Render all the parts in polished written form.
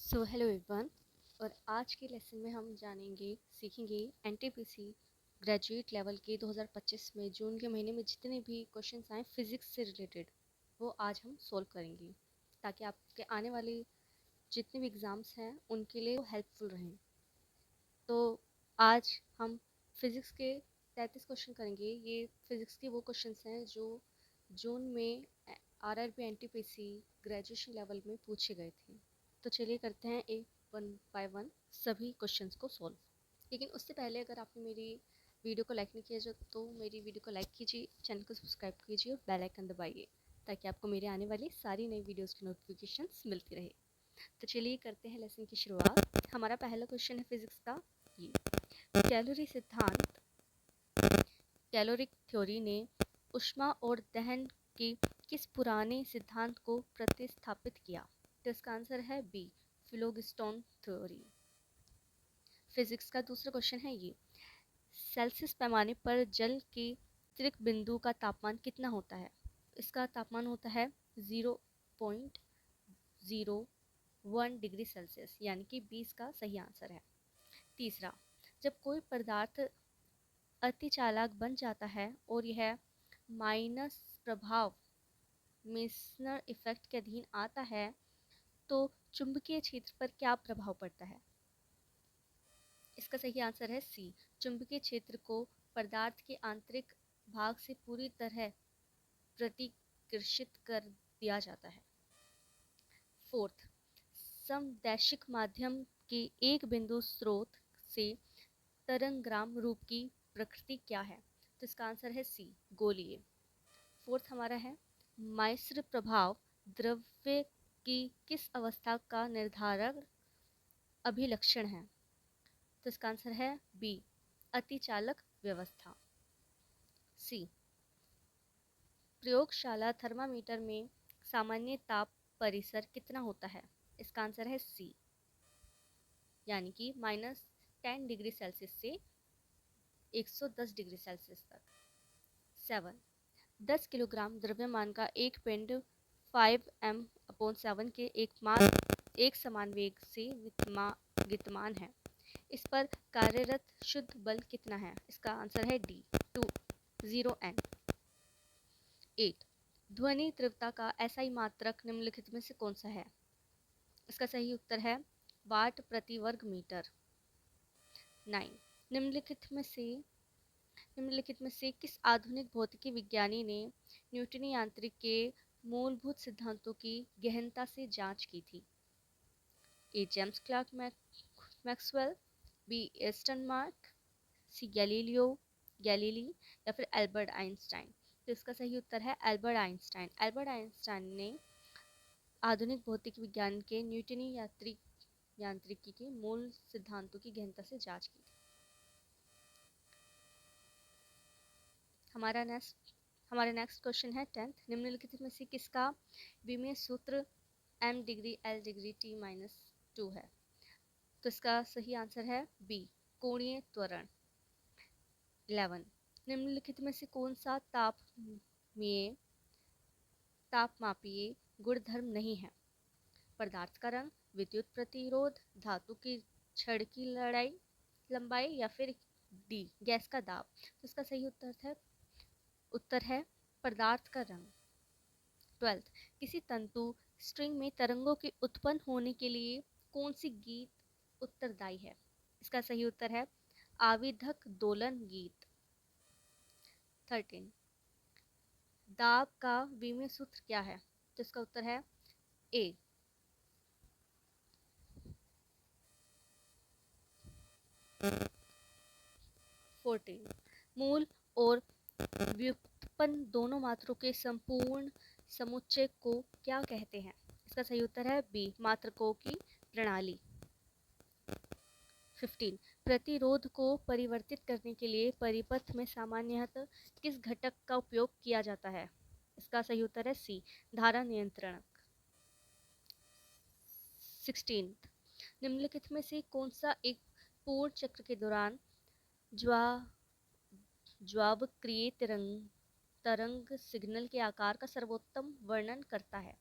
Hello everyone. और आज के लेसन में हम सीखेंगे एनटीपीसी ग्रेजुएट लेवल के 2025 में जून के महीने में जितने भी क्वेश्चंस आए फिज़िक्स से रिलेटेड वो आज हम सॉल्व करेंगे, ताकि आपके आने वाले जितने भी एग्ज़ाम्स हैं उनके लिए वो हेल्पफुल रहें। तो आज हम फिज़िक्स के 33 क्वेश्चन करेंगे। ये फिज़िक्स के वो क्वेश्चंस हैं जो जून में आरआरबी एनटीपीसी ग्रेजुएशन लेवल में पूछे गए थे। तो चलिए करते हैं एक वन बाय वन सभी क्वेश्चंस को सॉल्व। लेकिन उससे पहले अगर आपने मेरी वीडियो को लाइक नहीं किया जो तो मेरी वीडियो को लाइक कीजिए, चैनल को सब्सक्राइब कीजिए और बेल आइकन दबाइए, ताकि आपको मेरे आने वाली सारी नई वीडियोस की नोटिफिकेशंस मिलती रहे। तो चलिए करते हैं लेसन की शुरुआत। हमारा पहला क्वेश्चन है फिजिक्स का। ये कैलोरी सिद्धांत, कैलोरिक थ्योरी ने ऊष्मा और दहन के किस पुराने सिद्धांत को प्रतिस्थापित किया? तो इसका आंसर है बी, फिलोगिस्टोन थ्योरी। फिजिक्स का दूसरा क्वेश्चन है ये, सेल्सियस पैमाने पर जल के त्रिक बिंदु का तापमान कितना होता है? इसका तापमान होता है 0.01 डिग्री सेल्सियस, यानी कि 20 का सही आंसर है। तीसरा, जब कोई पदार्थ अति चालक बन जाता है और यह माइनस प्रभाव मेसनर इफेक्ट के अधीन आता है तो चुंबकीय क्षेत्र पर क्या प्रभाव पड़ता है? इसका सही आंसर है सी, चुंबकीय क्षेत्र को पदार्थ के आंतरिक भाग से पूरी तरह प्रतिकर्षित कर दिया जाता है। फोर्थ, समदैशिक माध्यम के एक बिंदु स्रोत से तरंगग्राम रूप की प्रकृति क्या है? तो इसका आंसर है सी, गोलीय। फोर्थ हमारा है, माइस्र प्रभाव द्रव्य की किस अवस्था का निर्धारक अभिलक्षण है? तो इसका आंसर है बी, अतिचालक व्यवस्था। सी, प्रयोगशाला थर्मामीटर में सामान्य ताप परिसर कितना होता है? इसका आंसर है सी, यानी कि -10 डिग्री सेल्सियस से 110 डिग्री सेल्सियस तक। 7, 10 किलोग्राम द्रव्यमान का एक पिंड 5m/7 के एक समान वेग से विद्यमान है। इस पर कार्यरत शुद्ध बल कितना है? इसका आंसर है डी, 2 0n। 8, ध्वनि तीव्रता का एसआई मात्रक निम्नलिखित में से कौन सा है? इसका सही उत्तर है वाट प्रति वर्ग मीटर। 9, निम्नलिखित में से किस आधुनिक भौतिकी विज्ञानी ने न्यूटनी यांत्रिक के मूलभूत सिद्धांतों की गहनता से जांच की थी? ए, जेम्स क्लर्क मैक्सवेल, बी, एस्टनमार्क, सी, गैलीली या फिर एल्बर्ट आइंस्टाइन? तो इसका सही उत्तर है एल्बर्ट आइंस्टाइन। एल्बर्ट आइंस्टाइन ने आधुनिक भौतिक विज्ञान के न्यूटनी यांत्रिकी के मूल सिद्धांतों की गहनता से जांच की थी। हमारा नेक्स्ट क्वेश्चन है 10th, निम्नलिखित में से किसका विमीय सूत्र m degree l degree t-2 है? तो इसका सही आंसर है बी, कोणीय त्वरण। 11, निम्नलिखित में से कौन सा तापमापीय गुणधर्म नहीं है? पदार्थ का रंग, विद्युत प्रतिरोध, धातु की छड़ की लंबाई या फिर डी, गैस का दाब? तो इसका सही उत्तर है पदार्थ का रंग। 12, किसी तंतु स्ट्रिंग में तरंगों के उत्पन्न होने के लिए कौन सी गीत उत्तरदायी है? इसका सही उत्तर है आविधक दोलन गीत। 13, दाब का विमीय सूत्र क्या है? तो इसका उत्तर है ए। 14, मूल और व्युत्पन्न दोनों मात्रों के संपूर्ण समुच्चय को क्या कहते हैं? इसका सही उत्तर है बी, मात्रकों की प्रणाली। 15, प्रतिरोध को परिवर्तित करने के लिए परिपथ में सामान्यतः किस घटक का उपयोग किया जाता है? इसका सही उत्तर है सी, धारा नियंत्रणक। 16, निम्नलिखित में से कौन सा एक पूर्ण चक्र के दौरान ज्वावक्रिय तरंग सिग्नल के आकार का सर्वोत्तम वर्णन करता है?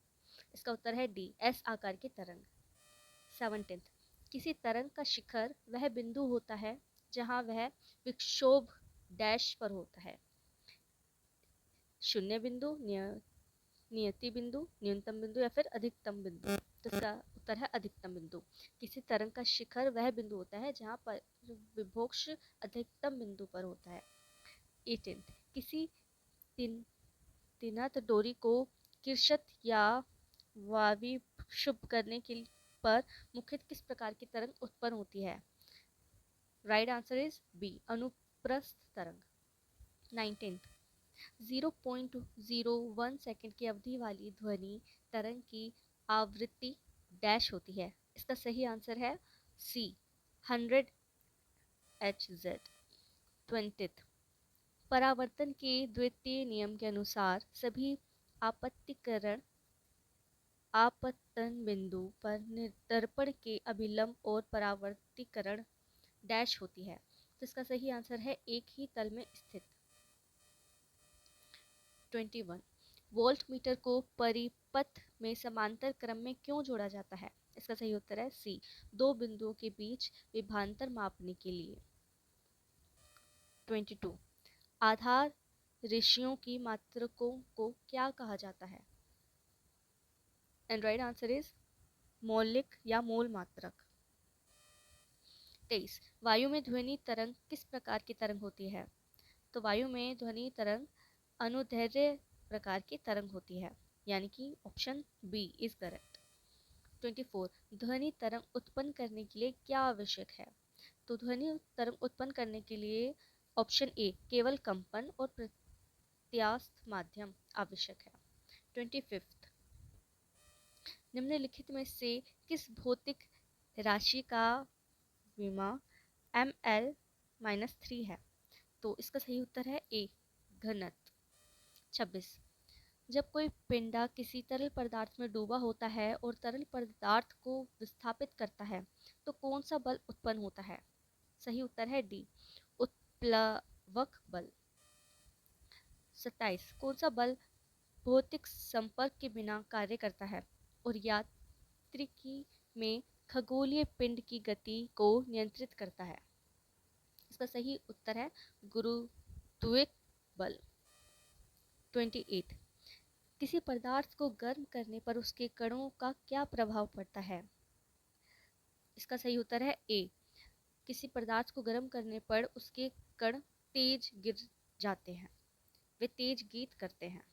इसका उत्तर है डी, एस आकार की तरंग। 17th, किसी तरंग का शिखर वह बिंदु होता है जहां वह विक्षोभ डैश पर होता है। शून्य बिंदु, नियति बिंदु, न्यूनतम बिंदु या फिर अधिकतम बिंदु। तो इसका उत्तर है अधिकतम बिंदु। किसी तरंग का शिखर वह बिंदु होता है जहां पर विभोक्ष अधिकतम बिंदु पर होता है। 18th, किसी तिनत डोरी को किरशत या वाविक्षुब्ध करने के पर मुख्यतः किस प्रकार की तरंग उत्पन्न होती है? राइट आंसर इज बी, अनुप्रस्थ तरंग। 19th, 0.01 सेकंड की अवधि वाली ध्वनि तरंग की आवृत्ति डैश होती है। इसका सही आंसर है सी, 100 Hz। 20th, परावर्तन के द्वितीय नियम के अनुसार सभी आपत्तिकरण आपतन बिंदु पर दर्पण के अभिलंब और परावर्तीकरण डैश होती है। तो इसका सही आंसर है एक ही तल में स्थित। 21, वोल्ट मीटर को परिपथ में समांतर क्रम में क्यों जोड़ा जाता है? इसका सही उत्तर है सी, दो बिंदुओं के बीच विभवांतर मापने के लिए। 22, आधार रेशियो की मात्रकों को क्या कहा जाता है? एंड राइट आंसर इज मौलिक या मूल मात्रक। 23, वायु में ध्वनि तरंग किस प्रकार की तरंग होती है? तो वायु में ध्वनि तरंग अनुदैर्ध्य प्रकार की तरंग होती है, यानी कि ऑप्शन बी इज करेक्ट। 24, ध्वनि तरंग उत्पन्न करने के लिए क्या आवश्यक है? तो ध्वनि तरंग उत्पन्न करने के लिए ऑप्शन ए, केवल कंपन और प्रत्यास्थ माध्यम आवश्यक है। 25, निम्नलिखित में से किस भौतिक राशि का विमा ml-3 है? तो इसका सही उत्तर है ए, घनत्व। 26, जब कोई पिंडा किसी तरल पदार्थ में डूबा होता है और तरल पदार्थ को विस्थापित करता है तो कौन सा बल उत्पन्न होता है? सही उत्तर है डी, उत्प्लवक बल। 27, कौन सा बल भौतिक संपर्क के बिना कार्य करता है और यांत्रिकी में खगोलीय पिंड की गति को नियंत्रित करता है? इसका सही उत्तर है गुरुत्विक बल। 28, किसी पदार्थ को गर्म करने पर उसके कणों का क्या प्रभाव पड़ता है? इसका सही उत्तर है ए, किसी पदार्थ को गर्म करने पर उसके कण तेज गिर जाते हैं, वे तेज गीत करते हैं।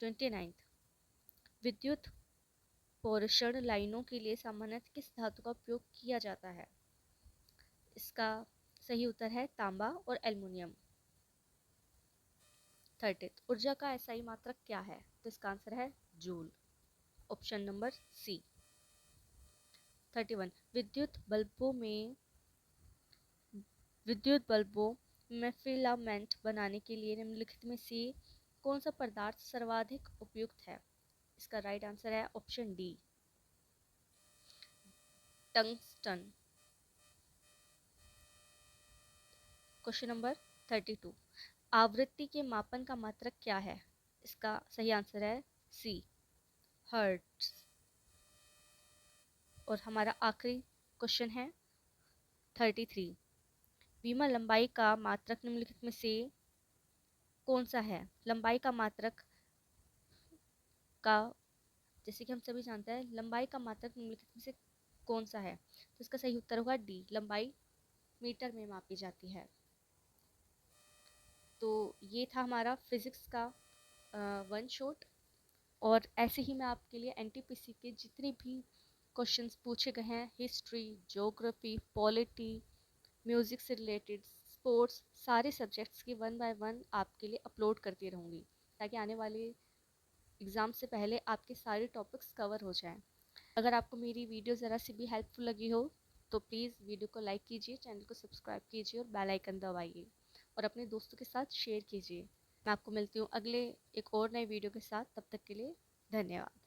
29, विद्युत पोषण लाइनों के लिए सामान्यतः किस धातु का उपयोग किया जाता है? इसका सही उत्तर है तांबा और एल्युमिनियम। 30, ऊर्जा का एसआई मात्रक क्या है? तो इसका आंसर है जूल, ऑप्शन नंबर सी। 31, विद्युत बल्बों में फिलामेंट बनाने के लिए निम्नलिखित में से कौन सा पदार्थ सर्वाधिक उपयुक्त है? इसका राइट आंसर है option D, tungsten. Question number 32, आवृत्ति के मापन का मात्रक क्या है? इसका सही आंसर है सी, हर्ट्ज। और हमारा आखिरी क्वेश्चन है 33, विमा लंबाई का मात्रक निम्नलिखित में से कौन सा है? लंबाई का मात्रक का, जैसे कि हम सभी जानते हैं, लंबाई का मात्रक निम्नलिखित में से कौन सा है? तो इसका सही उत्तर होगा डी, लंबाई मीटर में मापी जाती है। तो ये था हमारा फिजिक्स का वन शॉट। और ऐसे ही मैं आपके लिए एनटीपीसी के जितने भी क्वेश्चंस पूछे गए हैं, हिस्ट्री, ज्योग्राफी, पॉलिटी, म्यूज़िक से रिलेटेड, स्पोर्ट्स, सारे सब्जेक्ट्स की 1 बाय 1 आपके लिए अपलोड करती रहूँगी, ताकि आने वाले एग्ज़ाम से पहले आपके सारे टॉपिक्स कवर हो जाएं। अगर आपको मेरी वीडियो ज़रा सी भी हेल्पफुल लगी हो तो प्लीज़ वीडियो को लाइक कीजिए, चैनल को सब्सक्राइब कीजिए और बेल आइकन दबाइए और अपने दोस्तों के साथ शेयर कीजिए। मैं आपको मिलती हूँ अगले एक और नए वीडियो के साथ, तब तक के लिए धन्यवाद।